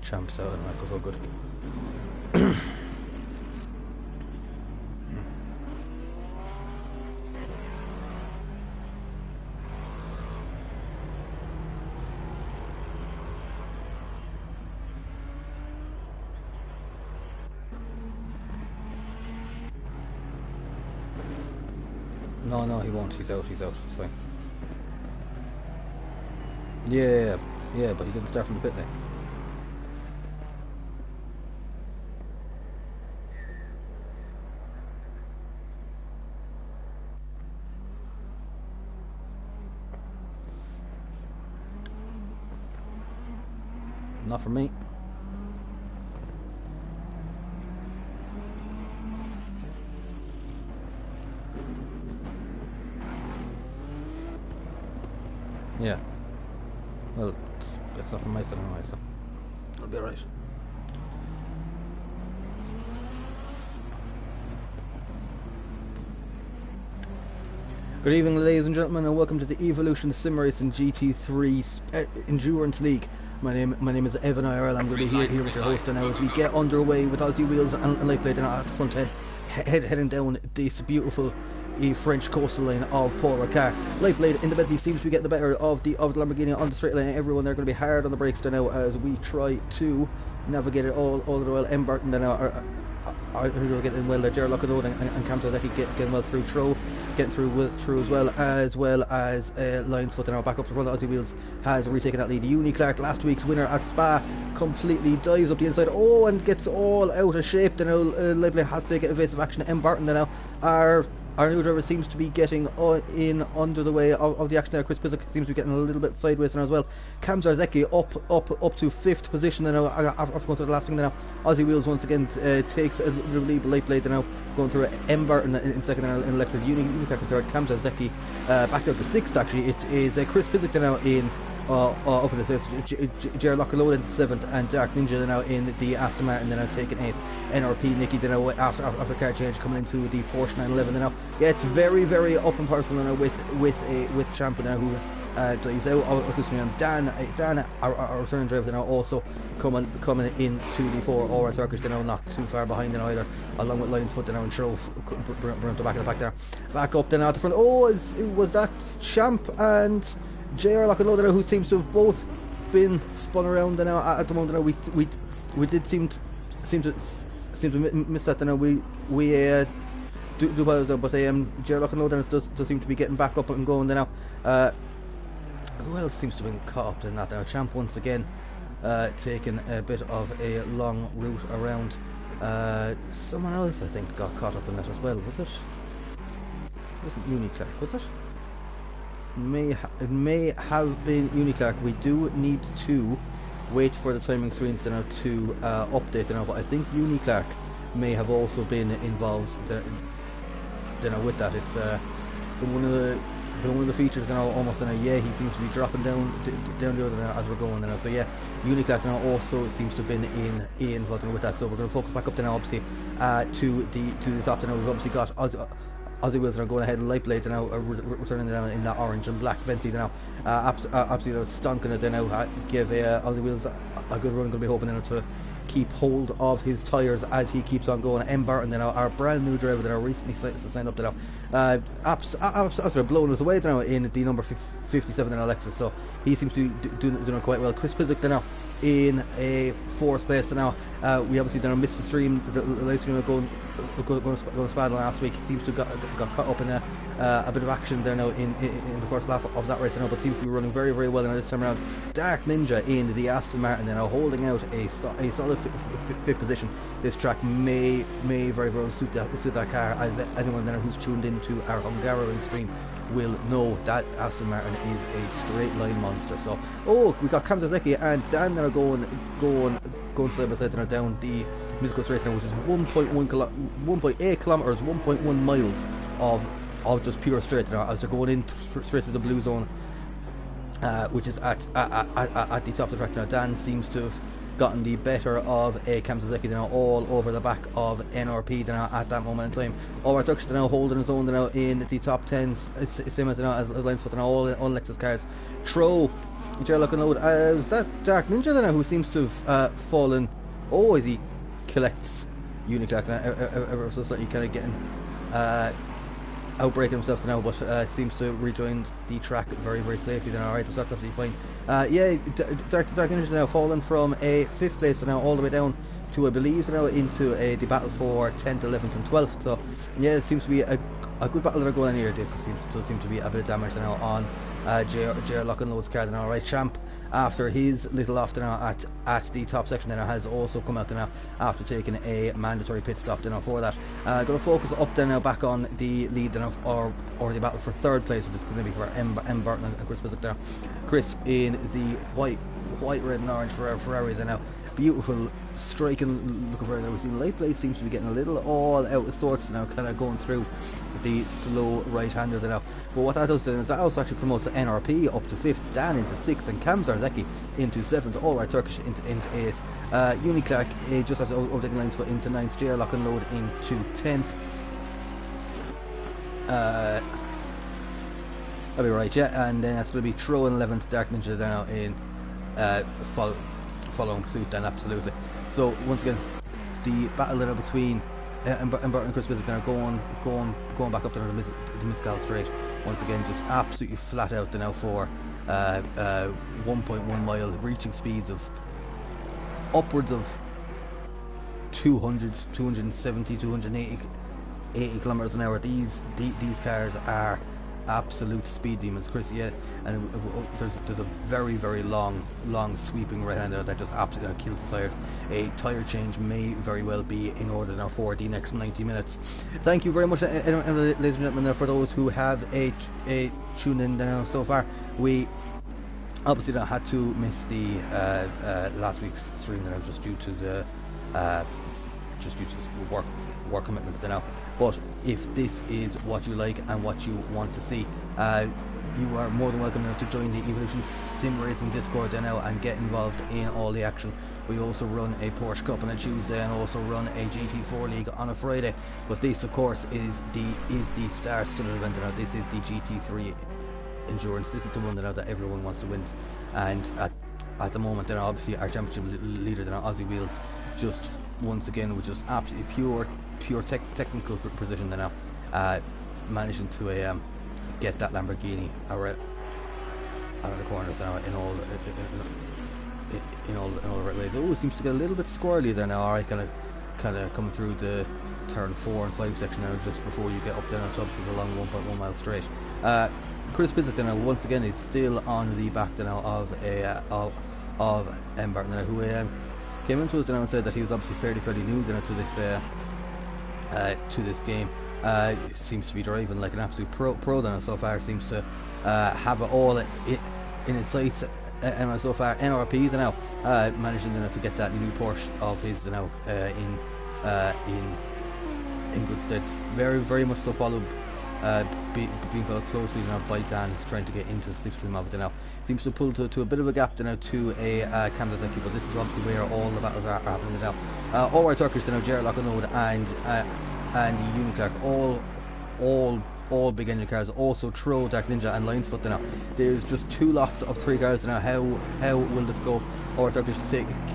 champ, so that's so good. No, he won't. He's out. It's fine. Yeah, but he didn't start from the pit lane. Not for me. Yeah. Well, it's not from my side anyway, so it'll be alright. Good evening, ladies and gentlemen, and welcome to the EVOSimracing GT3 Endurance League. My name is Evan IRL. I'm going to be here with your host now as we get underway with Aussie Wheels and Lightblade at the front heading down this beautiful French coastal line of Paul Ricard. Lightblade in the Bentley seems to be getting the better of the Lamborghini on the straight line. Everyone they're going to be hard on the brakes now as we try to navigate it all the way. M. Barton then who are getting well, Gerald Lockwood and Cam Tozeki getting well through getting through as well as Lions Foot now back up to front. Aussie Wheels has retaken that lead. Uni Clark, last week's winner at Spa, completely dives up the inside and gets all out of shape. Then now Lively has to get evasive action. M. Barton then now our new driver seems to be getting in under the way of the action there. Chris Pizik seems to be getting a little bit sideways now as well. Cam Zarzeki up to 5th position now after going through the last thing now. Aussie Wheels once again takes a lead. Lightblade now going through M. Barton in second and in Lexus Unicorn in third. Cam Zarzeki back out to 6th actually. It is Chris Pizik now in up in the 5th, Gerald Lockaload in 7th, and Dark Ninja now in the Aston Martin, then now taking 8th. NRP Nicky then now after car change coming into the Porsche 911 now. Yeah, it's very up and personal now with Champa now who dives out. Assisting him, Dan, our returning driver now also coming into the 4 Aura Turkish now, not too far behind then either, along with Lions Foot now and Shrove bring the back of the pack there. Back up then at the front. Was that Champ and JR Lockaload who seems to have both been spun around now at the moment. We did seem to miss that. Now we do better, but JR Lockaload does seem to be getting back up and going now. Who else seems to have been caught up in that now? Champ once again taking a bit of a long route around. Someone else I think got caught up in that as well. Was it? It wasn't Uni Clark, was it? It may have been Uni Clark. We do need to wait for the timing screens now to update now, but I think Uni Clark may have also been involved with that. It's been one of the features now almost now. Yeah, he seems to be dropping down the other now as we're going now. So yeah, Uni Clark now also seems to have been involved with that. So we're going to focus back up now obviously to the top now. We've obviously got Aussie Wheels are going ahead and Lightblade now returning down in that orange and black Bentley now. Absolutely stonking it now. Give Aussie Wheels a good run. Going to be hoping now to keep hold of his tyres as he keeps on going. M. Barton then our brand new driver that are recently signed up now. Absolutely blowing us away now in the number 57 in Alexis. So he seems to be doing quite well. Chris Pizik now in a 4th place now. We obviously then missed the stream. The live stream going to Spa last week. He seems to got caught up in a bit of action there now in the first lap of that race now, but seems to be running very well now this time around. Dark Ninja in the Aston Martin now holding out a solid 5th position. This track may very well suit that car, as anyone there who's tuned into our Hungaroring stream will know that Aston Martin is a straight line monster. So we got Cam Tozeki and Dan that are going side by side now down the musical straight now, which is 1.8 kilometers, 1.1 miles of just pure straight now as they're going in straight to the blue zone, which is at the top of the track now. Dan seems to have gotten the better of Cam Tozeki now all over the back of NRP now at that moment in time. Our Turkish now holding his own now in the top 10, same as now as Lions Foot now all Lexus cars. Tro Lock and Load. Was that Dark Ninja then, who seems to have fallen? Oh, as he collects Uniclack ever so slightly, kind of getting outbreaking himself now, but seems to rejoin the track very, very safely then. Alright, so that's absolutely fine. Yeah, Dark Ninja now fallen from a 5th place now all the way down to, I believe, now into the battle for 10th, 11th and 12th. So yeah, it seems to be a good battle that are going on here. There does seem to be a bit of damage now on JR Lock and Load's car now. Alright, Champ, after his little off now at the top section now, has also come out now after taking a mandatory pit stop now for that. Going to focus up then now back on the lead now, or the battle for 3rd place, which is going to be for M Burton and Chris Bissick now. Chris in the white, red and orange Ferrari there now. Beautiful striking looking Ferrari there. We've seen light blade seems to be getting a little all out of sorts now, kind of going through the slow right-hander there now. But what that does then is that also actually promotes the NRP up to 5th, Dan into 6th, and Cam Zarzeki into 7th, all right Turkish into 8th. Uniclack just after overtaking lines for into 9th, JR Lock and Load into 10th. That'll be right, yeah, and then that's going to be Tro in 11th, Dark Ninja there now in following suit then, absolutely. So once again, the battle there between Burton and Chris Bissick are going back up to the Miscal Straight. Once again, just absolutely flat out now for 1.1 mile, reaching speeds of upwards of 200, 270, 280 kilometers an hour. These cars are absolute speed demons, Chris. Yeah, and there's a very, very long sweeping right hander that just absolutely kills the tires. A tire change may very well be in order now for the next 90 minutes. Thank you very much, ladies and gentlemen, for those who have a tuned in now so far. We obviously had to miss the last week's stream now, just due to the work commitments now. But if this is what you like and what you want to see, you are more than welcome now to join the Evolution Sim Racing Discord now and get involved in all the action. We also run a Porsche Cup on a Tuesday and also run a GT4 League on a Friday. But this, of course, is the star-studded event now. This is the GT3 Endurance. This is the one that everyone wants to win. And at the moment, obviously our championship leader, Aussie Wheels, just once again with just absolutely pure technical precision now, managing to get that Lamborghini around the corners now in all the right ways. Oh, it seems to get a little bit squirrely there now. Alright, kind of coming through the turn 4 and 5 section now, just before you get up there on top of the long 1.1 mile straight. Chris Bissick now once again is still on the back now of M Burton now, who came into us now and said that he was obviously fairly new to this game. Seems to be driving like an absolute pro now so far. Seems to have it all in his sights. And so far, NRP now managing to get that new Porsche of his now in good stead. Very much so followed. Being followed closely now by Dan, who's trying to get into the slipstream of it now. Seems to pull to a bit of a gap now to a Cam Zarzeki, but this is obviously where all the battles are happening now. All our Turkish now, JR Lock and Load and Uniclack, all big engine cars, also Tro, Dark Ninja and Lionsfoot now. There's just 2 lots of 3 cars now. How will this go? Our Turkish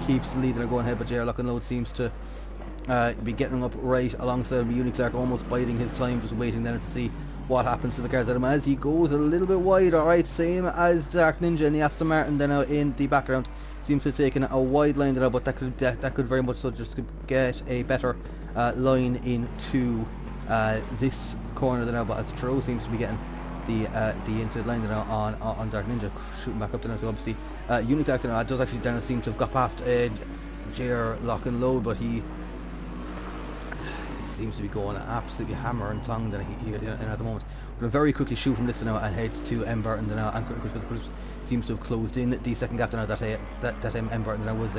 keeps leading or going ahead, but JR Lock and Load seems to be getting up right alongside Uniclack, almost biding his time, just waiting then to see what happens to the cars at him as he goes a little bit wide. Alright, same as Dark Ninja and the Aston Martin then out in the background. Seems to have taken a wide line there, but that could very much so just get a better line into this corner there now. But as Tro seems to be getting the inside line now on Dark Ninja, shooting back up there now. So obviously Uniclack now does actually seem to have got past JR Lock and Load, but he seems to be going absolutely hammer and tongue then at the moment. We're going to very quickly shoot from this now and head to M Burton now, and Chris seems to have closed in the second gap now that M Burton now was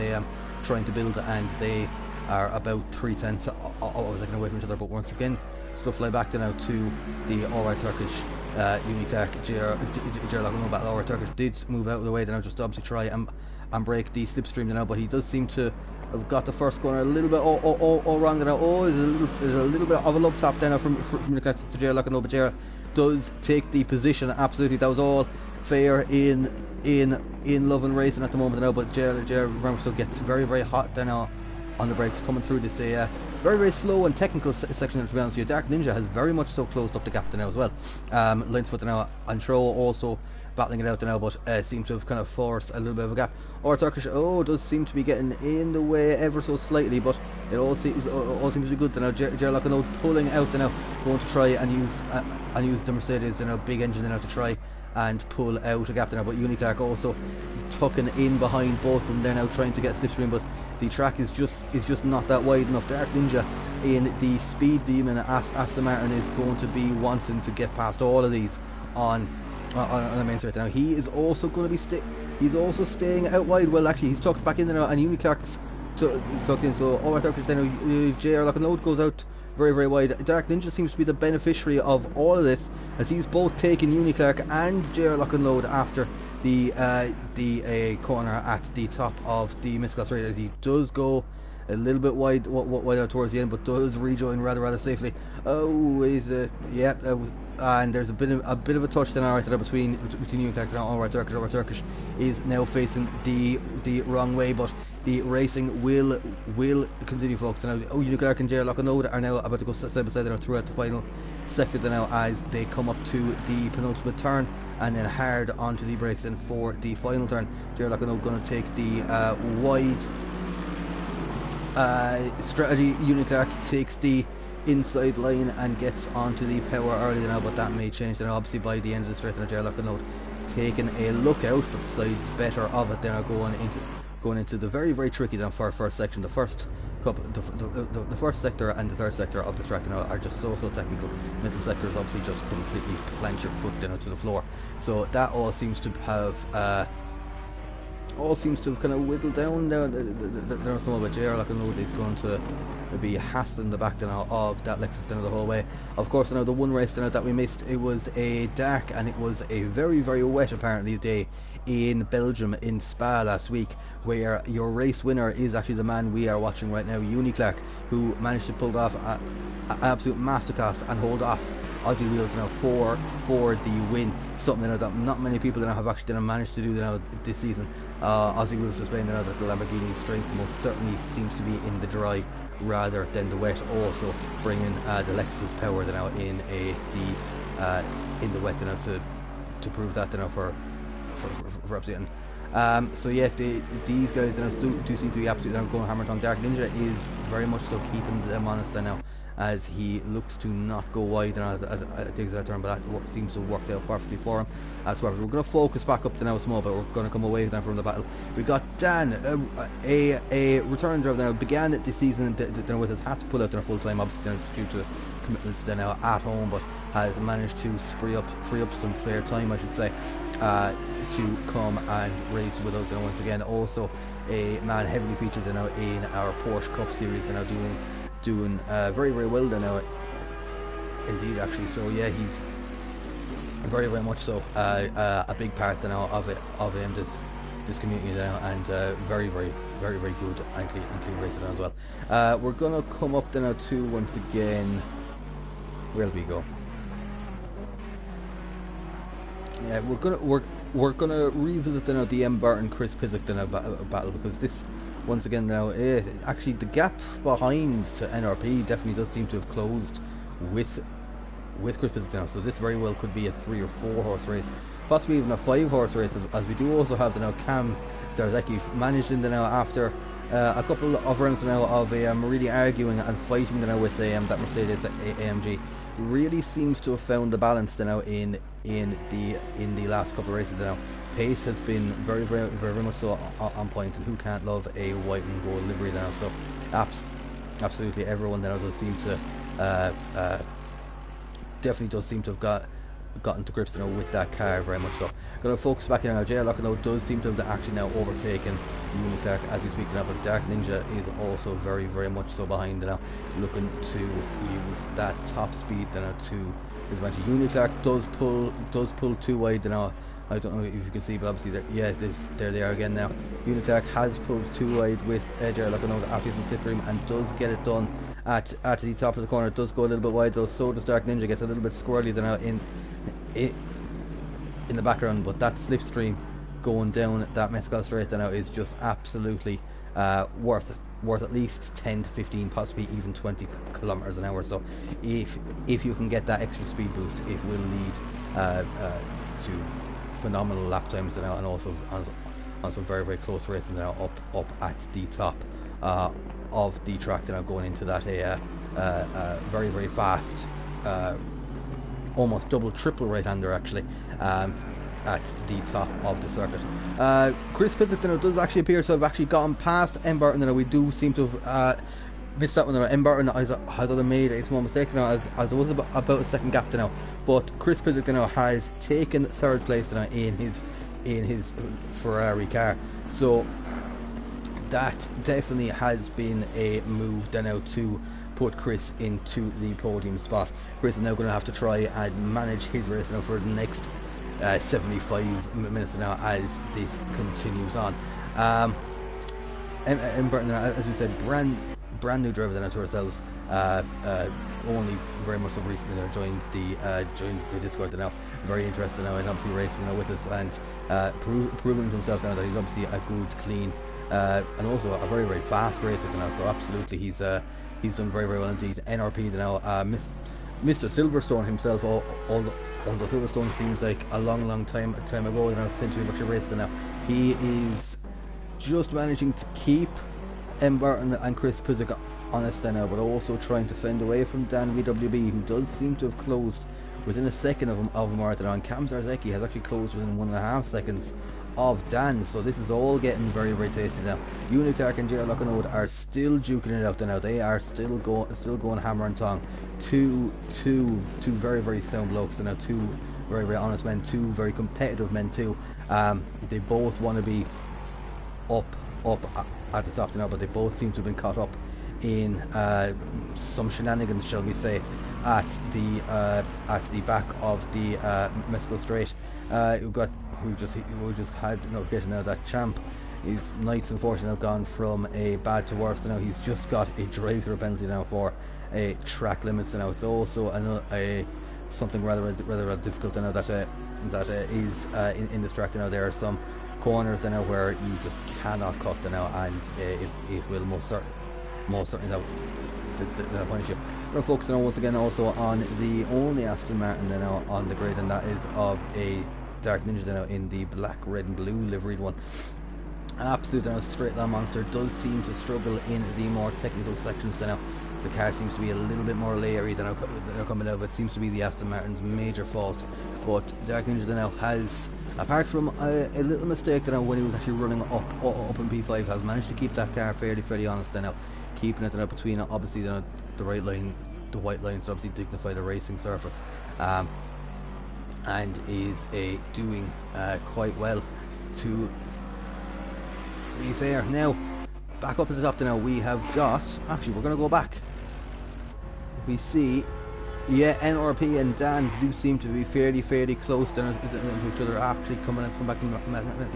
trying to build, and they are about 3/10 of a second away from each other. But once again, still fly back now to the All-Right Turkish Uniklac Gerlach battle. All-Right Turkish did move out of the way then, just to obviously try and break the slipstream now, but he does seem to have got the first corner a little bit all wrong now. Oh, there's a little bit of a love tap then from Uniklac to Gerlach, but Gerlach does take the position. Absolutely, that was all fair in love and racing at the moment now, but Gerlach still gets very hot then on the brakes coming through this very slow and technical section, to be honest with you. Dark Ninja has very much so closed up the gap now as well. Linesfoot now and Tro also battling it out now, but seems to have kind of forced a little bit of a gap. Or Turkish does seem to be getting in the way ever so slightly, but it all seems to be good now. Gerlach pulling out now, going to try and use the Mercedes big engine now to try and pull out a gap now, but Uniklac also tucking in behind both of them there now, trying to get slipstream, but the track is just not that wide enough. Dark Ninja in the speed demon Aston Martin is going to be wanting to get past all of these on the main straight now. He is also going to be he's also staying out wide. Well, actually, he's tucked back in there now, and Uniklac's tucked in. So all right, then Gerlach goes out very wide. Dark Ninja seems to be the beneficiary of all of this, as he's both taken Uniklac and Gerlach after the corner at the top of the Misclass straight, as he does go a little bit wide out towards the end, but does rejoin rather safely. Oh, and there's a bit of a touch then alright there between Uniklac and All-Right Turkish. All-Right Turkish is now facing the wrong way, but the racing will continue, folks. Now Uniklac and Gerlach are now about to go side by side throughout the final sector now, as they come up to the penultimate turn and then hard onto the brakes then for the final turn. Gerlach going to take the wide strategy. Uniklac takes the inside line and gets onto the power early now, but that may change then obviously by the end of the straight. And Gerlach taking a look out, but decides better of it there, going into the very tricky then for first section. The first sector and the third sector of the track now are just so technical. Middle sector is obviously just completely plant your foot down to the floor. So that all seems to have kind of whittled down there. There's some of it. Gerlach is going to be hassling the back now of that Lexus the whole way. Of course, now the one race that we missed, it was a dark and it was a very wet apparently day in Belgium, in Spa last week, where your race winner is actually the man we are watching right now, Uniklac, who managed to pull off an absolute masterclass and hold off Aussie Wheels now for the win. Something that not many people have actually managed to do this season. Aussie Wheels displaying that the Lamborghini's strength most certainly seems to be in the dry rather than the wet, also bringing the Lexus power in the wet to prove that for absolutely. So yeah, these guys do seem to be absolutely going hammer on. Dark Ninja is very much so keeping them honest now, as he looks to not go wide at the exact turn, but that seems to have worked out perfectly for him. We're going to focus back up to now small, but we're going to come away then from the battle. We got Dan, a return driver now, began the season with his hat to pull out there full time, obviously due to commitments now at home, but has managed to free up some fair time, I should say, to come and race with us once again. Also a man heavily featured now in our Porsche Cup series, now doing very well now indeed, actually. So yeah, he's very much so a big part now of this community now, and very good and clean racer as well. We're gonna come up now to once again, where'll we go? Yeah, we're gonna revisit now the M. Barton Chris Pizik battle, because this once again now actually the gap behind to NRP definitely does seem to have closed with Chris Pizik now. So this very well could be a 3 or 4 horse race, possibly even a 5 horse race, as we do also have the now Cam Zarzaki managed in the now after a couple of rounds now of really arguing and fighting now with that Mercedes AMG. Really seems to have found the balance now in the last couple of races now. Pace has been very much so on point, and who can't love a white and gold livery now? So absolutely everyone now does seem to definitely does seem to have got gotten to grips, you know, with that car very much. So going to focus back in on J Lock, now does seem to have actually now overtaken Uniclark as we speak now, but Dark Ninja is also very much so behind now, looking to use that top speed now to his advantage. Uniclark does pull too wide now. I don't know if you can see, but obviously there they are again now. Uniclark has pulled too wide with J Lock now after using fit for him, and does get it done at the top of the corner. It does go a little bit wide though, so does Dark Ninja. Gets a little bit squirrely there now in the background, but that slipstream going down that Mescal straight now is just absolutely worth at least 10 to 15, possibly even 20 kilometers an hour. So if you can get that extra speed boost, it will lead to phenomenal lap times now, and also on some very close races now up at the top of the track now, going into that very fast, almost double triple right-hander actually, at the top of the circuit. Chris Physic does actually appear to have actually gone past M. Barton. We do seem to have missed that one. M. Barton has either made a small mistake now, as it was about a second gap now, but Chris Physic has taken third place now in his Ferrari car. So that definitely has been a move now to put Chris into the podium spot. Chris is now going to have to try and manage his race now for the next 75 minutes now as this continues on. M. Burton, as we said, brand new driver now to ourselves. Only very much so recently now joined the Discord now. Very interested now in obviously racing now with us, and proving to himself now that he's obviously a good, clean, and also a very fast racer now. So absolutely he's done very well indeed. NRP now, Mr. Silverstone himself, although Silverstone seems like a long time ago now since we've actually raced now. He is just managing to keep M. Barton and Chris Physic honest now, but also trying to fend away from Dan VWB, who does seem to have closed within a second of him right now, and Cam Zarzecki has actually closed within 1.5 seconds of Dan. So this is all getting very tasty now. Uniclark and J.R. Lockenote are still duking it out now. They are still going hammer and tong. Two very sound blokes now. Two very honest men. Two very competitive men too. They both want to be up at the top now, but they both seem to have been caught up in some shenanigans, shall we say, at the back of the Mexico Straight. We just had notification now that Champ, his nights unfortunately have gone from a bad to worse. Now he's just got a drive-through penalty now for a track limits. Now it's also something rather difficult now that is in this track. Now there are some corners now where you just cannot cut now, and it will most certainly that'll punish you. We're focusing once again also on the only Aston Martin now on the grid, and that is of a Dark Ninja now in the black, red and blue liveried one. Absolute straight line monster. Does seem to struggle in the more technical sections now. The car seems to be a little bit more layery than they're coming out of. It seems to be the Aston Martin's major fault, but Dark Ninja now has, apart from a little mistake now when he was actually running up in P5, has managed to keep that car fairly honest now, keeping it now between obviously the right line, the white lines to obviously dignify the racing surface, and is doing quite well, to be fair. Now back up at the top now, we have got, actually we're going to go back. We see, yeah, NRP and Dan do seem to be fairly close to each other, actually come back in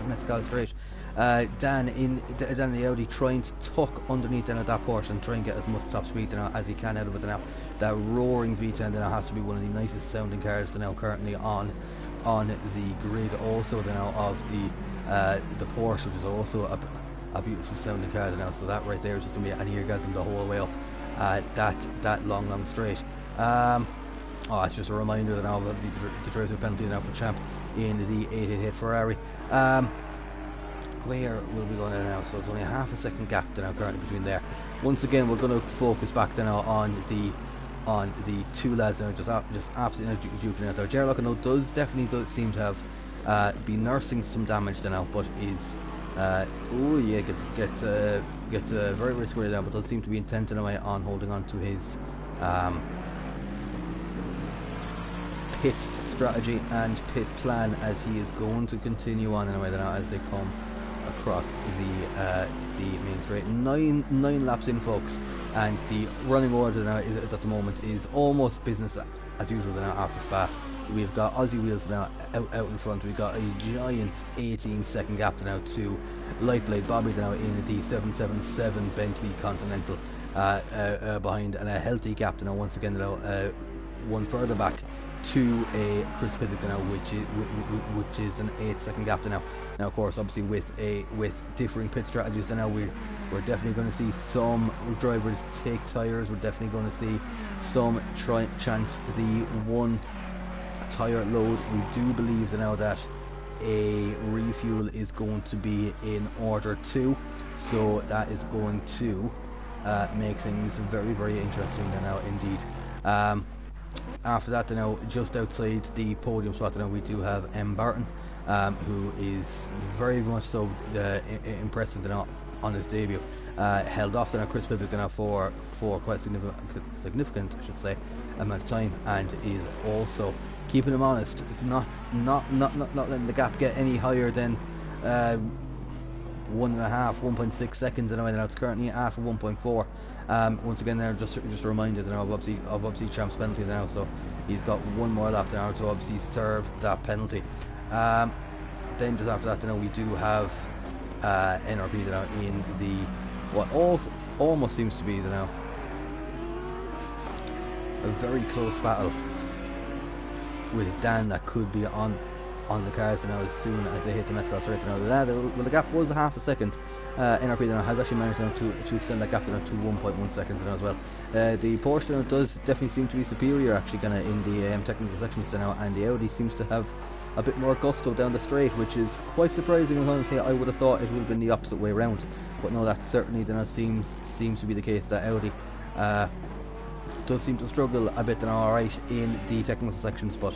Mescal Straight. Dan in the Audi trying to tuck underneath then at that portion and try and get as much top speed now as he can out of it now. That roaring V10 now has to be one of the nicest sounding cars now currently on the grid. Also now of the Porsche, which is also a beautiful sounding car now. So that right there is just going to be an eargasm the whole way up that long straight. It's just a reminder that now obviously the drive-through penalty now for Champ in the 888 Ferrari. Where will we go now? So it's only a half a second gap now currently between there. Once again, we're going to focus back now on the two lads now, just absolutely juking out there. Gerald Lockenote definitely seem to have been nursing some damage now, but is gets very squared down, but does seem to be intent in a way on holding on to his pit strategy and pit plan, as he is going to continue on anyway now as they come across the main straight. Nine laps in, folks, and the running order now is at the moment is almost business as usual now after Spa. We've got Aussie Wheels now out in front. We've got a giant 18-second gap now to Lightblade Bobby now in the 777 Bentley Continental behind, and a healthy gap now once again now one further back to a Chris Pizzic now, which is an 8-second gap now. Now, of course, obviously with differing pit strategies now, we're definitely going to see some drivers take tires. We're definitely going to see some chance the one tire load. We do believe now that a refuel is going to be in order too, so that is going to make things very, very interesting now indeed. After that, now just outside the podium spot now, we do have M. Barton, who is very much so impressive now on his debut. Held off now Chris Pizzic now for quite significant, I should say, amount of time, and is also keeping him honest. It's not letting the gap get any higher than 1.6 seconds anyway. Now it's currently at 1.4. Once again now, just a reminder now of obviously Champ's penalty now, so he's got one more lap now to obviously serve that penalty. Then just after that now we do have NRP now in the what almost seems to be now a very close battle with Dan that could be on the cars now as soon as they hit the Metcalfe straight now. Well, the gap was a half a second. NRP now has actually managed now to extend that gap now to 1.1 seconds now as well. The Porsche now does definitely seem to be superior actually kind of in the technical sections now, and the Audi seems to have a bit more gusto down the straight, which is quite surprising. Honestly, I would have thought it would have been the opposite way around, but no, that certainly seems to be the case. That Audi does seem to struggle a bit now, alright, in the technical sections, but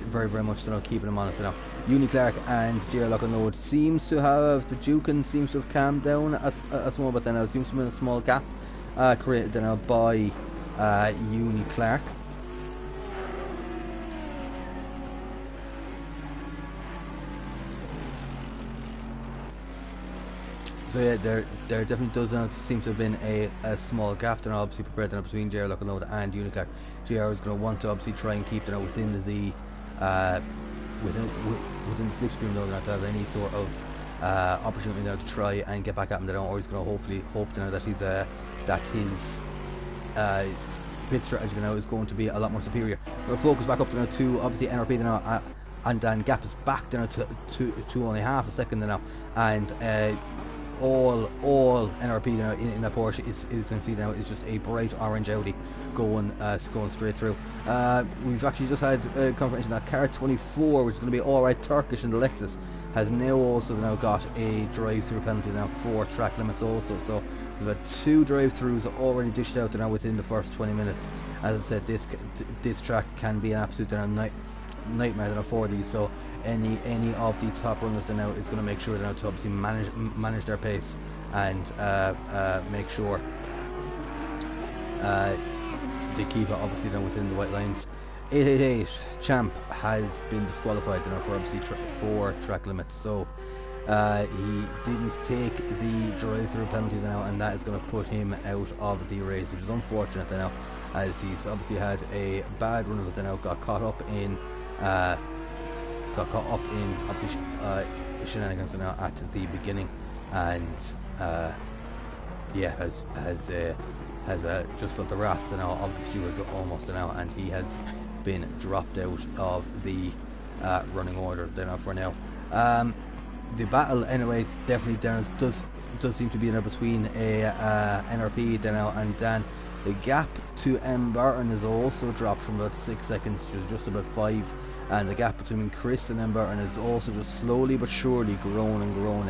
very, very much keeping them honest now. Uni Clark and JR Lock and Load seems to have, the Jukin seems to have calmed down a small bit now. It seems to be a small gap created now by Uni Clark. So yeah, there definitely does now seem to have been a small gap now, obviously prepared now between JR Lock and Load and Uniclac. JR is going to want to obviously try and keep within the slipstream though, not to have any sort of opportunity now to try and get back at him now, or he's going to hopefully hope now that he's that his pit strategy now is going to be a lot more superior. We'll focus back up now to obviously NRP now, and then gap is back down to only half a second now, and all NRP now in that Porsche is you can see now is just a bright orange Audi going straight through. We've actually just had confirmation that car 24, which is going to be alright Turkish in the Lexus, has now also got a drive-through penalty now for track limits also. So we've had 2 drive-throughs already dished out now within the first 20 minutes. As I said, this track can be an absolute nightmare for these, so any of the top runners now is going to make sure now to obviously manage their pace and make sure they keep it obviously within the white lines. 888 Champ has been disqualified for obviously for track limits, so he didn't take the drive-through penalty now, and that is going to put him out of the race, which is unfortunate now, as he's obviously had a bad run of it now, got caught up in obviously shenanigans now at the beginning, and yeah, has just felt the wrath now of the stewards almost now, and he has been dropped out of the running order now for now. The battle anyways definitely does seem to be now between NRP now and Dan. The gap to M. Barton is also dropped from about 6 seconds to just about 5, and the gap between Chris and M. Barton is also just slowly but surely grown and grown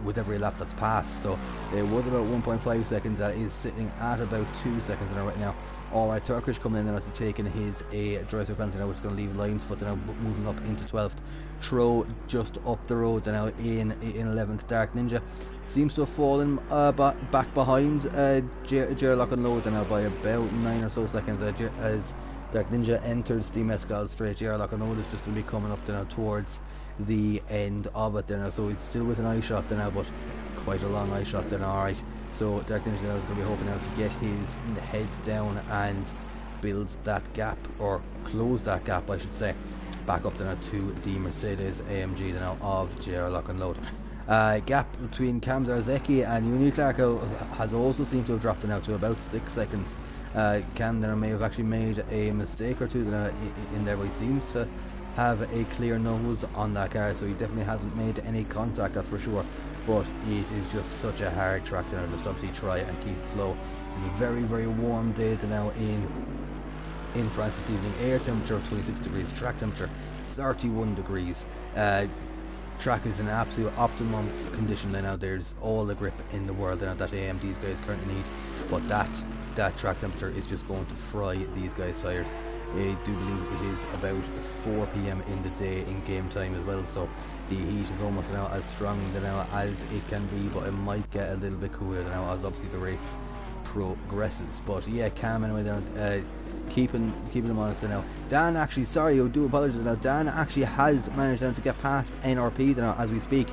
with every lap that's passed. So it was about 1.5 seconds. That is sitting at about 2 seconds now right now. Alright, Turkish coming in now to taking his drive-through penalty now, which is going to leave Lions Foot now moving up into 12th. Tro just up the road now in 11th. Dark Ninja seems to have fallen back behind J Lock and Load now by about 9 or so seconds as Dark Ninja enters the Mescal straight. J Lock and Load is just going to be coming up now towards the end of it now, so he's still with an eye shot now, but quite a long eye shot then. Alright, so Dark Ninja now is going to be hoping now to get his heads down and build that gap, or close that gap I should say, back up now to the Mercedes AMG now of JR Lock and Load. Gap between Cam Zarzecki and Uni Clark has also seemed to have dropped now to about 6 seconds. Cam there may have actually made a mistake or two in there, but he seems to have a clear nose on that car, so he definitely hasn't made any contact, that's for sure. But it is just such a hard track to now just obviously try and keep flow. It's a very, very warm day to now in France this evening. Air temperature 26 degrees, track temperature 31 degrees. Track is in absolute optimum condition now. There's all the grip in the world now that these guys currently need, but that track temperature is just going to fry these guys' tires. I do believe it is about 4 PM in the day in game time as well, so the heat is almost now as strong now as it can be, but it might get a little bit cooler now as obviously the race progresses. But yeah, Cam anyway now, keeping them honest now. Dan actually, sorry, I do apologise now, Dan actually has managed now to get past NRP now as we speak.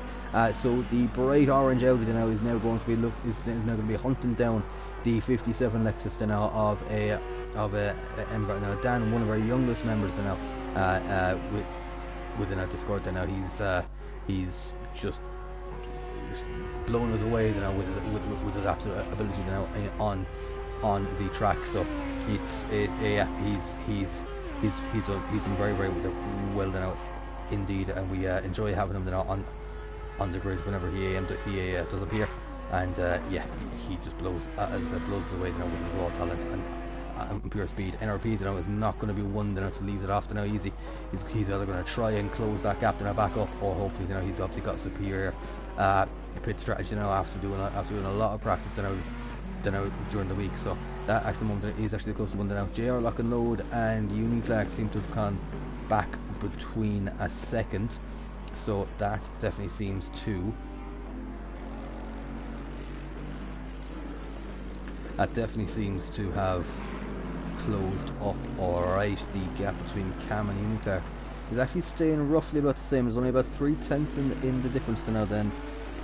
So the bright orange Audi now is now going to be now going to be hunting down the 57 Lexus now of Ember now. Dan, one of our youngest members now, within our Discord now, he's just blown us away now with his absolute ability now on the track. So yeah, he's done very, very well now indeed, and we enjoy having him now on the grid whenever he does appear. And yeah, he just blows us away now with his raw talent and pure speed. NRP now is not going to be one now to leave it off now easy. He's either going to try and close that gap now back up, or hopefully you know he's obviously got superior pit strategy now after doing a lot of practice now during the week. So that at the moment is actually the closest one now. JR Lock and Load and Uni Clark seem to have gone back between a second, so that definitely seems to have closed up. Alright, the gap between Cam and Uni Clark is actually staying roughly about the same. There's only about 3/10 in the difference now than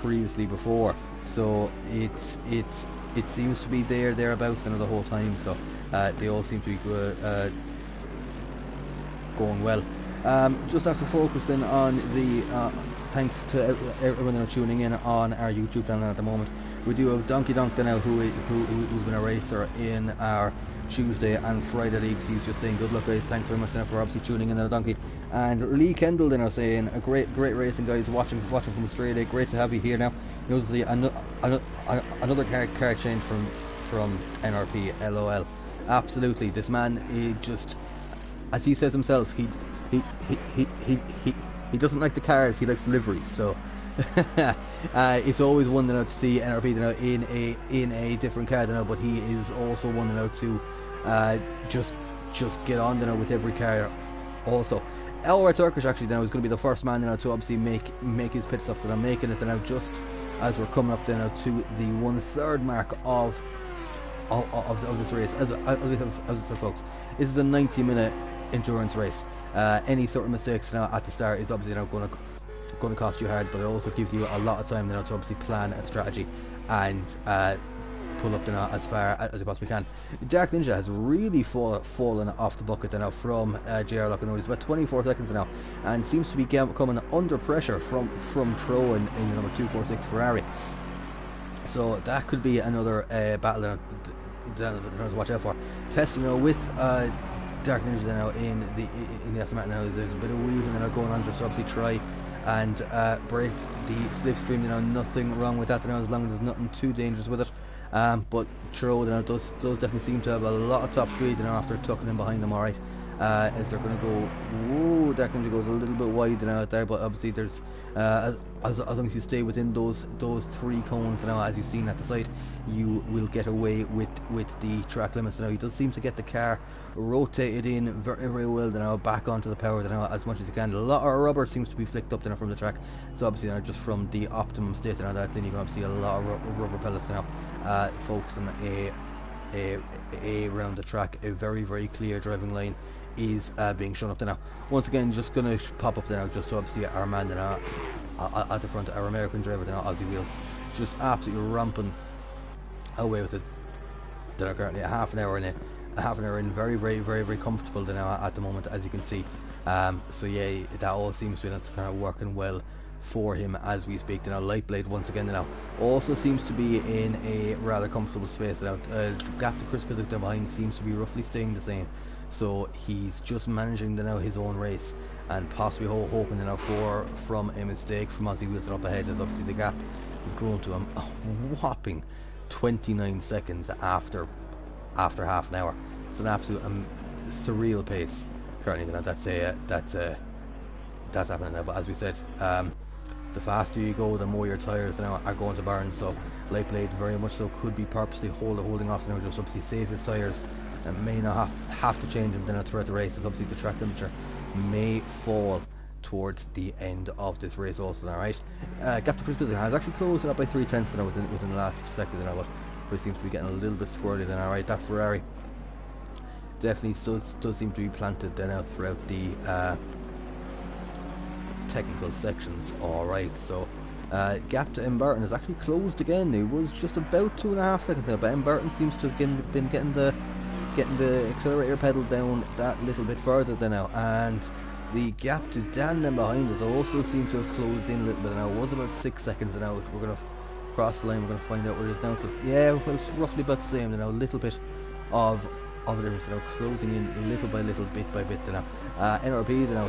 previously before, so it seems to be thereabouts the whole time. So they all seem to be going well. Just after focusing on the thanks to everyone that are tuning in on our YouTube channel at the moment. We do have Donkey Donk now, who's been a racer in our Tuesday and Friday leagues. He's just saying good luck guys, thanks very much now for obviously tuning in there, Donkey. And Lee Kendall then are saying a great racing guys, watching from Australia, great to have you here now. It was another car change from NRP, LOL. Absolutely, this man is just, as he says himself, he doesn't like the cars, he likes the liveries. So it's always one now to see NRP now in a different car now, but he is also one now to just get on now with every car also. Our Turkish actually now is going to be the first man now to obviously make his pit stop. That I'm making it now just as we're coming up now to the 1/3 mark of this race. As I said, folks, this is a 90-minute endurance race. Any sort of mistakes now at the start is obviously now going to cost you hard, but it also gives you a lot of time now to obviously plan a strategy and pull up now as far as you possibly can. Dark Ninja has really fallen off the bucket now from JR Lock and Load. He's about 24 seconds now and seems to be coming under pressure from Tro in the number 246 Ferrari. So that could be another battle to watch out for. Testing now with Dark Ninja now in the SMAT now. There's a bit of weaving now going on, just obviously try and break the slipstream. You know, nothing wrong with that now, as long as there's nothing too dangerous with it. But Tro now does definitely seem to have a lot of top speed now after tucking in behind them. Alright, as they're going to go, whoa, Dark Ninja goes a little bit wide now out there, but obviously there's as long as you stay within those 3 cones now, as you've seen at the side, you will get away with the track limits. Now he does seem to get the car rotated in very well now, back onto the power now as much as he can. A lot of rubber seems to be flicked up now from the track, so obviously now just from the optimum state now that's in, you can obviously see a lot of rubber pellets now focusing around the track. A very clear driving line is being shown up there now. Once again, just gonna pop up there now just to obviously our man now at the front, our American driver now, Aussie Wheels, just absolutely ramping away with it. They're currently a half an hour in, very comfortable now at the moment, as you can see. So yeah, that all seems to be kind of working well for him as we speak. Now Lightblade once again now also seems to be in a rather comfortable space now. Gap to Chris Physic down behind seems to be roughly staying the same, so he's just managing now his own race, and possibly hoping now from a mistake from Aussie Wheels up ahead, as obviously the gap has grown to a whopping 29 seconds after half an hour. It's an absolute surreal pace currently now. That's happening now. But as we said, the faster you go, the more your tyres now are going to burn. So Lightblade very much so could be purposely holding off now, just obviously save his tyres, and may not have to change them then throughout the race, as obviously the track temperature may fall towards the end of this race also. Alright, gap to Chris Physic has actually closed it up by 3/10 now within the last second now, but he seems to be getting a little bit squirrely then. Alright, that Ferrari definitely does seem to be planted then out throughout the technical sections. Alright, so gap to M. Barton is actually closed again. It was just about 2.5 seconds now, but M. Barton seems to have been getting the accelerator pedal down that little bit further than now, and the gap to Dan then behind us also seems to have closed in a little bit now. It was about 6 seconds now. We're going to cross the line, we're going to find out what it is now. So yeah, well, it's roughly about the same now, a little bit of a difference now, closing in little by little, bit by bit now. NRP now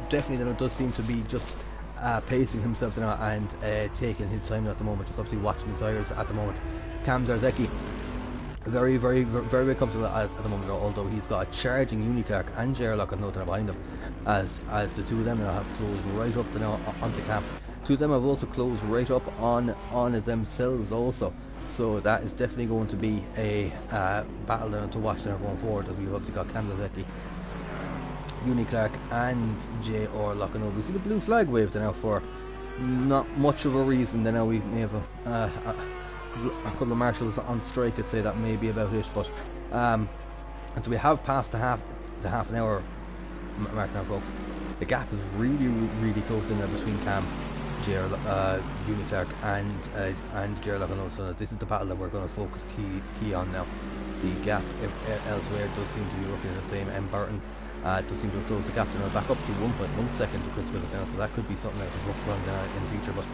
definitely now does seem to be just pacing himself now and taking his time at the moment, just obviously watching the tyres at the moment. Cam Zarzecki very comfortable at the moment, although he's got a charging Uniclark and Gerlock and nothing behind him, as the two of them now have closed right up to now onto Cam. Two of them have also closed right up on themselves also, so that is definitely going to be a battle now to watch now going forward, as we've obviously got Cam Zarzecki, Uniclark and J. Orlock. And we see the blue flag waved now for not much of a reason. Then now we may have a couple of marshals on strike. I'd say that may be about it, but and so we have passed the half an hour mark now, folks. The gap is really close in there between Cam, Uniclark and Gerlock, and so this is the battle that we're going to focus key on now. The gap elsewhere does seem to be roughly the same. M. Burton does seem to have closed the gap now back up to 1.1 second to Chris Physic now, so that could be something that to focus on in the future. But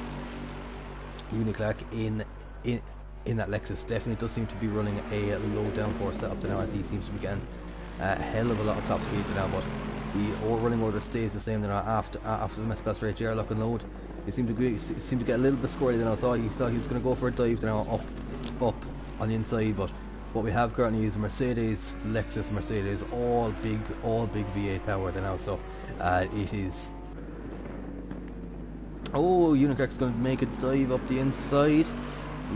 Uniclark in that Lexus definitely does seem to be running a low downforce setup now, as he seems to be getting a hell of a lot of top speed now. But the running order stays the same now after the mess best rate. Gerlock and load, he seemed to get a little bit squirrely then. I thought he was going to go for a dive now up on the inside, but what we have currently is Mercedes, Lexus, Mercedes, all big V8 power there now. So it is. Oh, Uniclark's going to make a dive up the inside.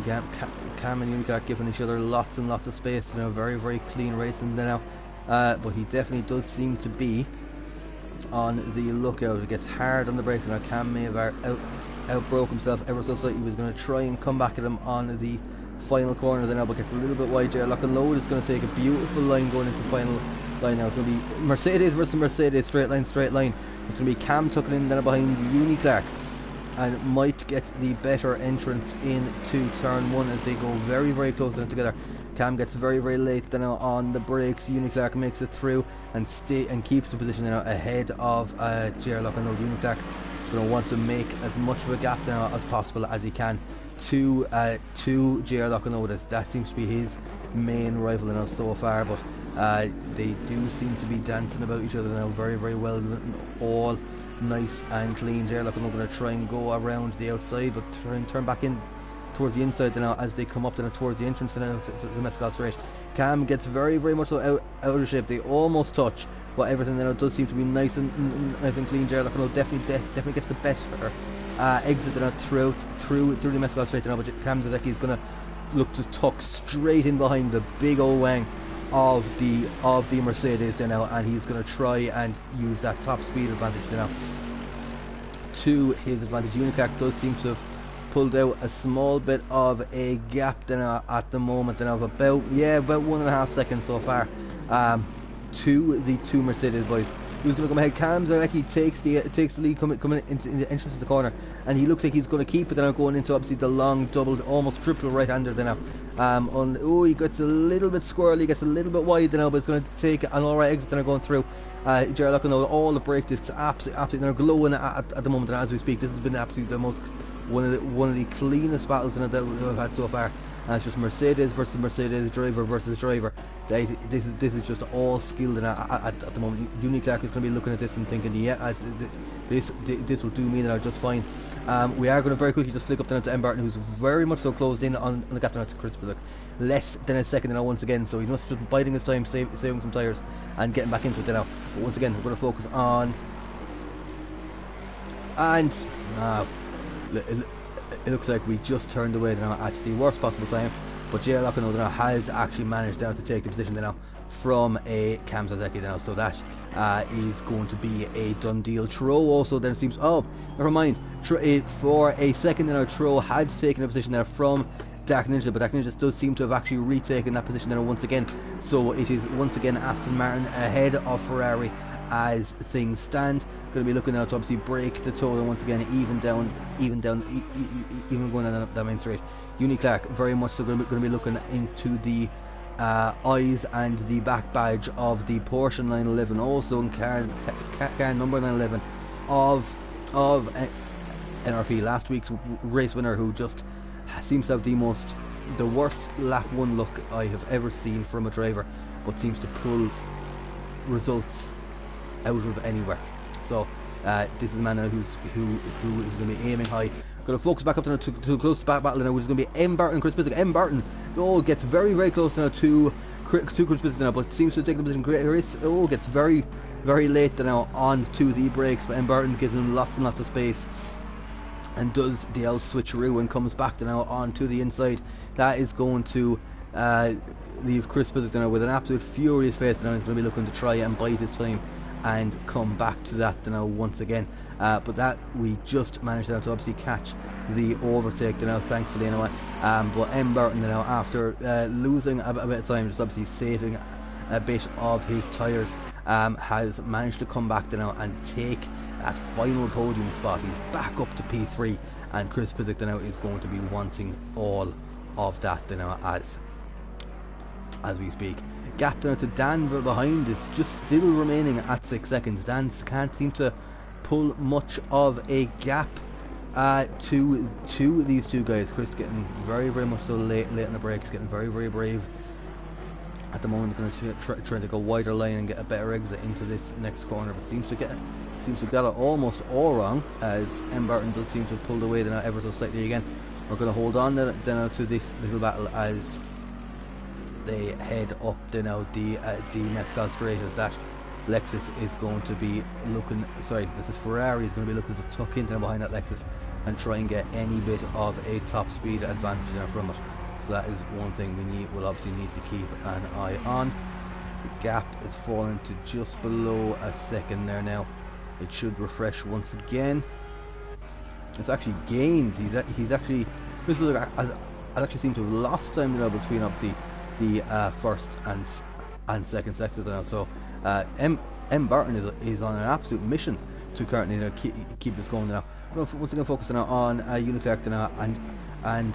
Cam and Uniclark giving each other lots and lots of space now. Very clean racing there now. But he definitely does seem to be on the lookout. It gets hard on the brakes now. Cam may have outbroke himself ever so slightly. He was going to try and come back at him on the final corner then now, but gets a little bit wide. Gerlock and load is going to take a beautiful line going into the final line now. It's going to be Mercedes versus Mercedes, straight line. It's going to be Cam tucking in then behind Uniclark, and might get the better entrance into turn one as they go very close together. Cam gets very late then on the brakes. Uniclark makes it through and keeps the position now ahead of Gerlock and load. Uniclark is going to want to make as much of a gap now as possible as he can to Gerlock and load. That seems to be his main rival now so far, but they do seem to be dancing about each other now very well, all nice and clean. Gerlock and load going to try and go around the outside, but turn back in towards the inside now as they come up towards the entrance now to the Mescal straight. Cam gets very much so out of shape. They almost touch, but everything now does seem to be nice and clean. Jared Lockenow definitely gets the better exit now through the Mescal straight now, but Cam Zazeki is going to look to tuck straight in behind the big old wang of the Mercedes there now, and he's going to try and use that top speed advantage there now to his advantage. Uniclac does seem to have pulled out a small bit of a gap there now at the moment of about 1.5 seconds so far to the two Mercedes boys. Who's going to come ahead? Cam Zareki takes the lead coming into the entrance of the corner, and he looks like he's going to keep it now going into obviously the long double, almost triple right-hander there now. He gets a little bit squirrely, gets a little bit wide there now, but it's going to take an alright exit now going through. Jared Lockenow, all the brake discs absolutely they're glowing at the moment as we speak. This has been absolutely the most one of the cleanest battles that we've had so far. And it's just Mercedes versus Mercedes, driver versus driver. This is just all skilled at the moment. Uniclac is going to be looking at this and thinking, yeah, this will do me now just fine. We are going to very quickly just flick up down to M. Barton, who's very much so closed in on the captain to Chris Bullock. Less than a second now once again, so he must just be biding his time, saving some tyres and getting back into it now. But once again, we're going to focus on, and it looks like we just turned away now at the worst possible time, but J. Lockenow now has actually managed now to take the position now from a Cam Zazeki now, so that is going to be a done deal. Tro also then seems, never mind, for a second now Tro had taken a position there from Dark Ninja, but Dark Ninja does seem to have actually retaken that position there once again, so it is once again Aston Martin ahead of Ferrari as things stand. Going to be looking now to obviously break the total once again, even going down that main straight. Uniclac very much so going to be looking into the eyes and the back badge of the Porsche 911, also in car number 911 of NRP, last week's race winner, who just seems to have the worst lap 1 look I have ever seen from a driver, but seems to pull results out of anywhere. So this is a man who's going to be aiming high. Going to focus back up to close back battle now, which is going to be M. Barton and Chris Biswick. M. Barton gets very close now to Chris Biswick now, but seems to take the position. Chris gets very late now onto the brakes, but M. Barton gives him lots and lots of space and does the L switcheroo and comes back now onto the inside. That is going to leave Chris Biswick now with an absolute furious face, and he's going to be looking to try and bite his time and come back to that now once again, but that we just managed now to obviously catch the overtake now, thankfully anyway. But M. Barton now, after losing a bit of time, just obviously saving a bit of his tyres, has managed to come back now and take that final podium spot. He's back up to P3, and Chris Biswick now is going to be wanting all of that now as we speak. Gap down to Dan behind is just still remaining at 6 seconds. Dan can't seem to pull much of a gap to these two guys. Chris getting very much so late on the brakes, getting very brave at the moment. Going to try to go wider line and get a better exit into this next corner, but seems to get it almost all wrong, as M. Barton does seem to have pulled away now ever so slightly again. We're going to hold on then to this little battle as they head up the Mescal straight, as that Lexus is going to be looking, this is Ferrari is going to be looking to tuck into behind that Lexus and try and get any bit of a top speed advantage from it. So that is one thing we'll obviously need to keep an eye on. The gap is falling to just below a second there now. It should refresh once again. It's actually gained. He's actually has actually seemed to have lost time now between obviously the first and second sectors now. So M. Barton is on an absolute mission to currently keep this going now. Once again focusing on Uniclac now and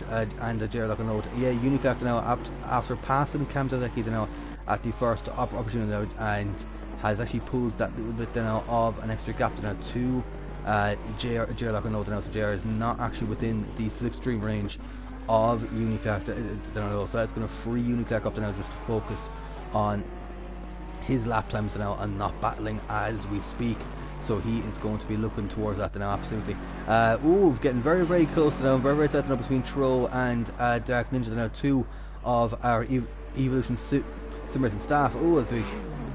Jared Lockenow. Yeah, Uniclac now after passing Cam Zazeki now at the first opportunity now, and has actually pulled that little bit now of an extra gap now to Jared Lockenow now. So Jared is not actually within the slipstream range of Uniclac, so that's going to free Uniclac up to now just to focus on his lap times now and not battling as we speak. So he is going to be looking towards that now, absolutely. Ooh, getting very, very close now, very, very tight now between Tro and Dark Ninja now, two of our Evolution Simracing staff. Oh, as we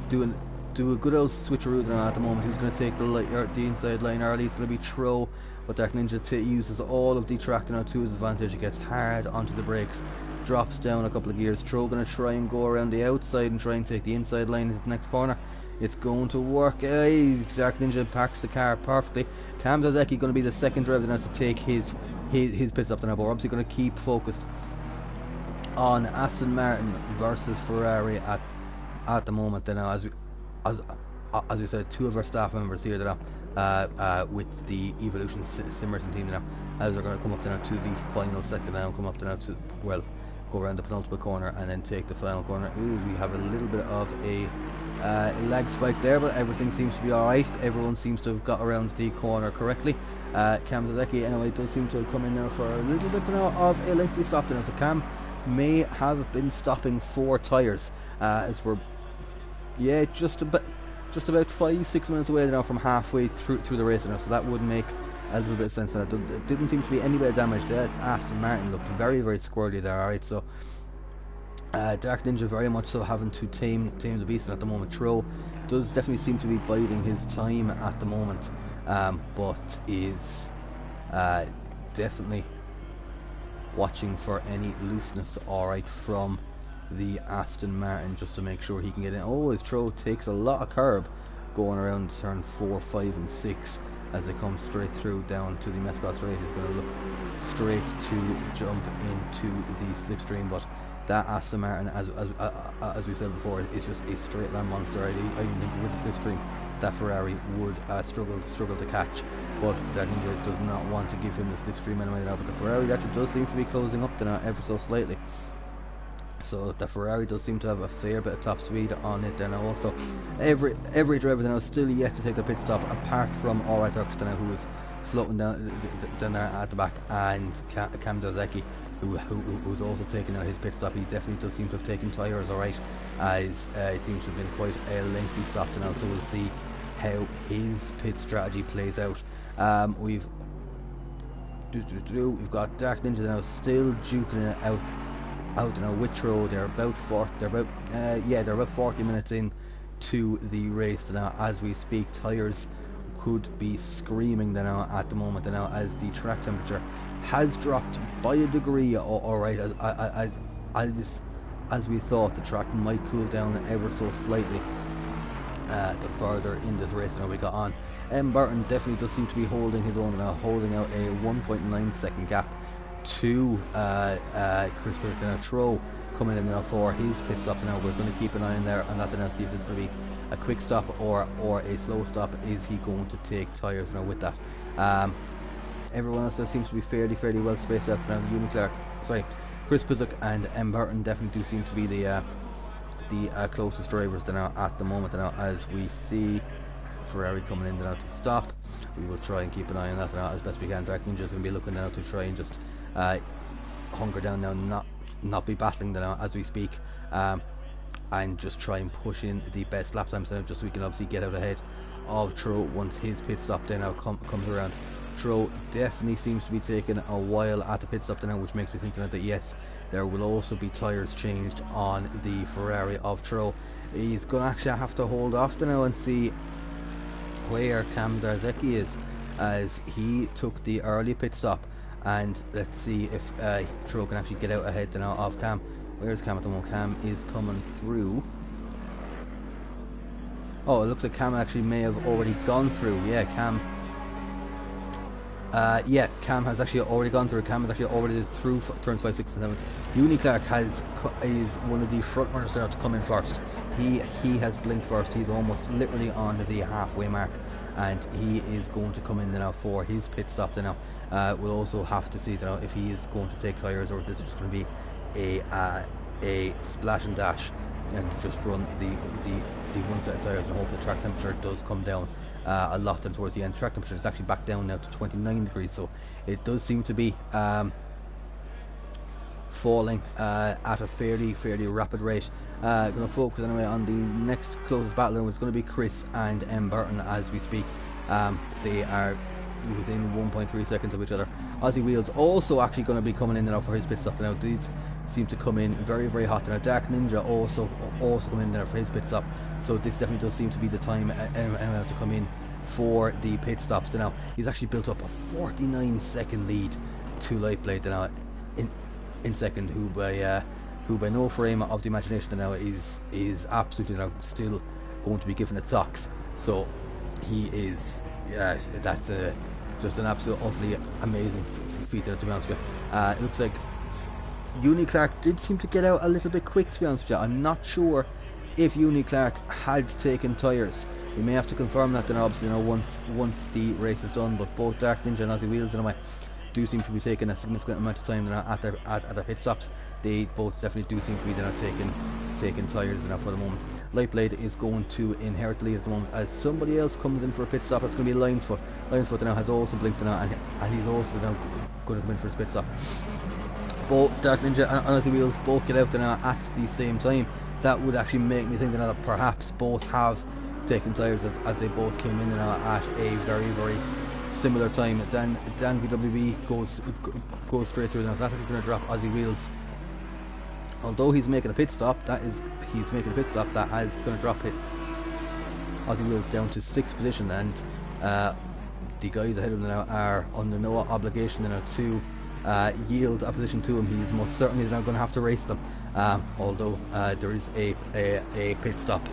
do a good old switcheroo now at the moment. Who's going to take the inside line early? It's going to be Tro, but Dark Ninja uses all of the track now to his advantage. He gets hard onto the brakes, drops down a couple of gears. Tro going to try and go around the outside and try and take the inside line into the next corner. It's going to work. Dark Ninja parks the car perfectly. Cam Zazeki going to be the second driver now to take his pit stop now, but we're obviously going to keep focused on Aston Martin versus Ferrari at the moment. Now, as we said, two of our staff members here now with the Evolution Simracing team now, as they're going to come up now to the final sector now, come up now to, well, go around the penultimate corner and then take the final corner. Ooh, we have a little bit of a lag spike there, but everything seems to be alright. Everyone seems to have got around the corner correctly. Cam Zazeki anyway does seem to have come in now for a little bit now of a lengthy stop now, so Cam may have been stopping 4 tyres as we're just about 5-6 minutes away now from halfway through the race now, so that would make a little bit of sense. It didn't seem to be any bit of damage there. Aston Martin looked very, very squirrely there. Alright, so Dark Ninja very much so having to tame the beast at the moment. Tro does definitely seem to be biding his time at the moment, but is definitely watching for any looseness, alright, from the Aston Martin, just to make sure he can get in. Oh, his Tro takes a lot of curb going around turn 4, 5 and 6 as they come straight through down to the Mescot straight. He's going to look straight to jump into the slipstream, but that Aston Martin, as we said before, is just a straight line monster. I even think with the slipstream that Ferrari would struggle to catch, but that Ninja does not want to give him the slipstream anyway now. But the Ferrari actually does seem to be closing up now ever so slightly. So the Ferrari does seem to have a fair bit of top speed on it then also. Every driver now still yet to take their pit stop, apart from Alright Turks now, who is floating down there at the back, and Cam Zazeki, who's also taking out his pit stop. He definitely does seem to have taken tyres alright, as it seems to have been quite a lengthy stop now, so we'll see how his pit strategy plays out. We've got Dark Ninja now still duking it out now with Tro. They're about 40 minutes in to the race now as we speak. Tyres could be screaming now at the moment now, as the track temperature has dropped by a degree. Alright, as we thought, the track might cool down ever so slightly the further in this race now we got on. Burton definitely does seem to be holding his own now, holding out a 1.9 second gap to Chris Burton. Now Tro coming in now for his pit stop now. We're going to keep an eye on there and that to now see if it's going to be a quick stop or a slow stop. Is he going to take tyres now with that? Everyone else seems to be fairly well spaced out now. Chris Pizzuk and M. Burton definitely do seem to be the closest drivers now at the moment now, as we see Ferrari coming in now to stop. We will try and keep an eye on that now as best we can. Dark Ninja's going to be looking now to try and just hunker down now, not be battling now as we speak, and just try and push in the best lap times now, just so we can obviously get out ahead of Tro once his pit stop there now comes around. Tro definitely seems to be taking a while at the pit stop now, which makes me think that yes, there will also be tyres changed on the Ferrari of Tro. He's going to actually have to hold off now and see where Cam Zazeki is, as he took the early pit stop, and let's see if Tro can actually get out ahead now of Cam. Where's Cam at the moment? Cam is coming through. Oh, it looks like Cam actually may have already gone through. Yeah, Cam has actually already gone through. Cam is actually already through turns 5, 6 and 7. Uniclark is one of the front runners there to come in first. He has blinked first. He's almost literally on the halfway mark, and he is going to come in now for his pit stop now. We'll also have to see if he is going to take tyres, or if this is just going to be a splash and dash and just run the one set of tyres and hope the track temperature does come down a lot then towards the end. Track temperature is actually back down now to 29 degrees, so it does seem to be falling at a fairly rapid rate. Going to focus anyway on the next closest battle, and it's going to be Chris and M. Burton as we speak. They are within 1.3 seconds of each other. Aussie Wheels also actually going to be coming in now for his pit stop. Now these seem to come in very hot. Now Dark Ninja also coming in there for his pit stop. So this definitely does seem to be the time to come in for the pit stops. Now he's actually built up a 49-second lead to Lightblade now in second, who by no frame of the imagination now is absolutely now still going to be given it socks. So he is, yeah, that's just an absolute utterly amazing feat there, to be honest with you. It looks like Clark did seem to get out a little bit quick, to be honest with you. I'm not sure if Clark had taken tyres. We may have to confirm that then, obviously, once the race is done. But both Dark Ninja and Aussie Wheels, in a way, do seem to be taking a significant amount of time at their pit stops. They both definitely do seem to be taking tyres for the moment. Lightblade is going to inherit the lead at the moment as somebody else comes in for a pit stop. That's going to be Lionsfoot. Lionsfoot now has also blinked now, and he's also now going to come in for his pit stop. Both Dark Ninja and Aussie Wheels both get out there now at the same time. That would actually make me think that perhaps both have taken tyres as they both came in at a very similar time. Dan VWB goes straight through now. So that's actually going to drop Aussie Wheels. Although he's making a pit stop, that is going to drop it Aussie Wheels down to 6th position, and the guys ahead of him now are under no obligation now to yield a position to him. He's most certainly now going to have to race them, although there is a pit stop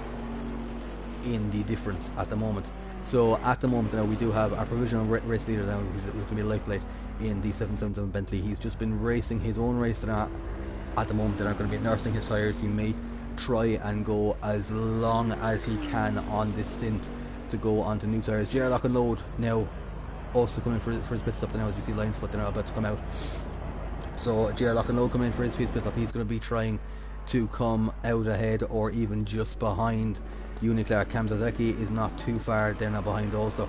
in the difference at the moment. So at the moment now we do have our provisional race leader now, which is going to be Lightblade in the 777 Bentley. He's just been racing his own race now. At the moment, they're not going to be nursing his tyres. He may try and go as long as he can on this stint to go onto new tyres. JR Lock and Load now also coming for his pit stop now, as you see Lionsfoot they're now about to come out. So JR Lock and Load coming in for his pit stop. He's going to be trying to come out ahead or even just behind Clark. Cam Zazeki is not too far, they're not behind also.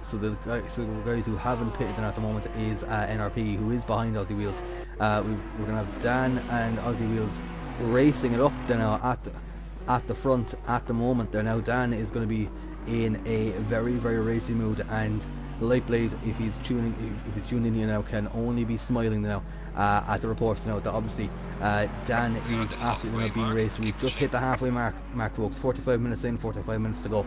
So the guys who haven't pitted in at the moment is NRP, who is behind Aussie Wheels. We're going to have Dan and Aussie Wheels racing it up. They're now at the front at the moment. There now Dan is going to be in a very racy mood, and Lightblade, if he's tuning in now, can only be smiling now at the reports now that obviously Dan is absolutely now being raced. We've just hit the halfway mark folks. 45 minutes in, 45 minutes to go.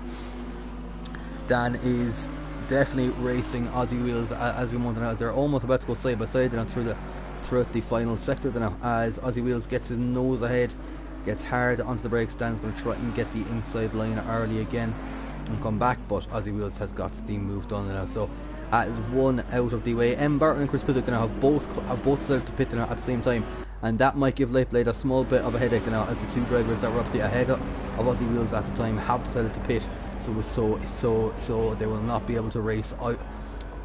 Dan is definitely racing Aussie Wheels as we want to know, as they're almost about to go side by side now throughout the final sector now, as Aussie Wheels gets his nose ahead, gets hard onto the brakes. Dan's going to try and get the inside line early again and come back, but Aussie Wheels has got the move done now. So that is one out of the way. M. Barton and Chris Pizzick now have both decided to pit now at the same time, and that might give Lightblade a small bit of a headache now, as the two drivers that were obviously ahead of Aussie Wheels at the time have decided to pit. So they will not be able to race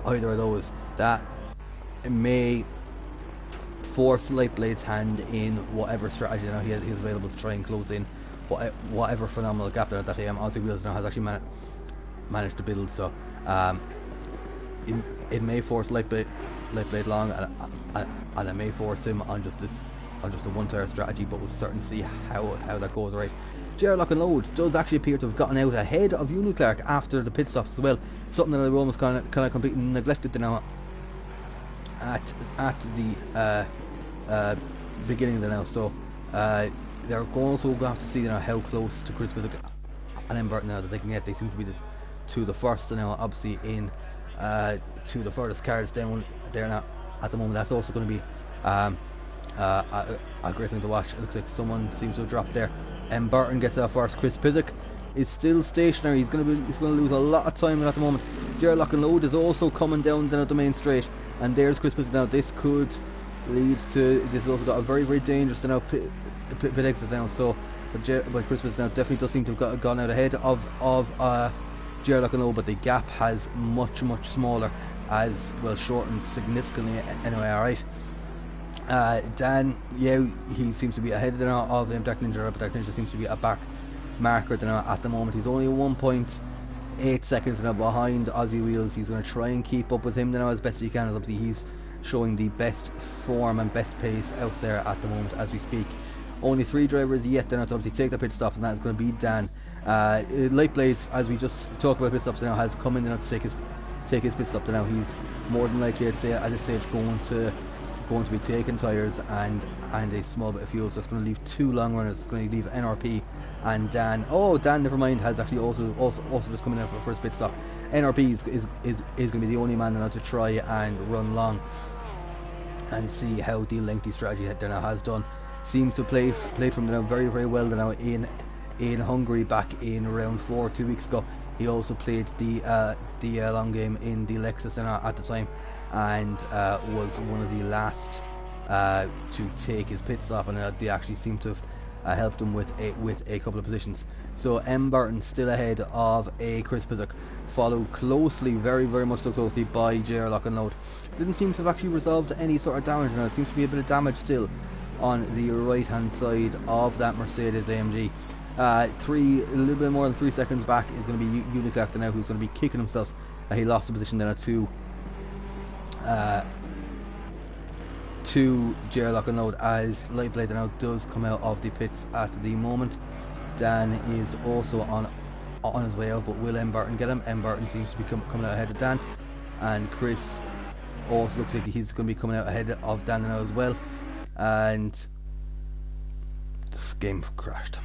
either of those. That may force Lightblade's hand in whatever strategy now he is available to try and close in whatever phenomenal gap that Aussie Wheels now has actually managed to build. So it may force Lightblade long, and it may force him on just a one tire strategy, but we'll certainly see how that goes. Right, JR Lock and Load does actually appear to have gotten out ahead of Clark after the pit stops as well, something that we almost kind of completely neglected now at the beginning now. So they're also going to have to see how close to Chris Pizzick and M. Burton now that they can get. They seem to be the first now, obviously in to the furthest cars down there now at the moment. That's also going to be a great thing to watch. It looks like someone seems to have dropped there. M. Burton gets out first. Chris Pizzick is still stationary. He's going to lose a lot of time at the moment. JR Lock and Load is also coming down the main straight, and there's Chris Pizzick now. This could lead to, this has also got a very dangerous now pit exit now. So but Chris Pizzick now definitely does seem to have gone out ahead of JR Lock and Load, but the gap has much smaller, as well shortened significantly anyway. Alright, Dan, yeah, he seems to be ahead now of Dark Ninja, but Dark Ninja seems to be a back marker now at the moment. He's only 1.8 seconds now behind Aussie Wheels. He's going to try and keep up with him now as best he can, as obviously he's showing the best form and best pace out there at the moment as we speak. Only 3 drivers yet then to obviously take the pit stop, and that's going to be Dan. Light Blades, as we just talked about pit stops now, has come in now to take his pit stop now. He's more than likely, I'd say, at this stage going to be taking tyres and a small bit of fuel, so it's going to leave 2 long runners. It's going to leave NRP and Dan. Oh, Dan, never mind, has actually also just coming out for the first pit stop. NRP is going to be the only man now to try and run long and see how the lengthy strategy that now has done. Seems to play from now very, very well now in Hungary back in round 4 2 weeks ago. He also played the long game in the Lexus at the time, and was one of the last to take his pit stop, and they actually seem to have helped him with a couple of positions. So M. Barton still ahead of a Chris Pizzock, followed closely, very, very much so closely, by JR Lock and Load. Didn't seem to have actually resolved any sort of damage now. It seems to be a bit of damage still on the right hand side of that Mercedes AMG. A little bit more than 3 seconds back is going to be Uniclack now, who's going to be kicking himself. He lost the position then to JR Lock and Load as Lightblade now does come out of the pits at the moment. Dan is also on his way out, but will M. Barton get him? M. Barton seems to be coming out ahead of Dan, and Chris also looks like he's going to be coming out ahead of Dan now as well. And this game crashed.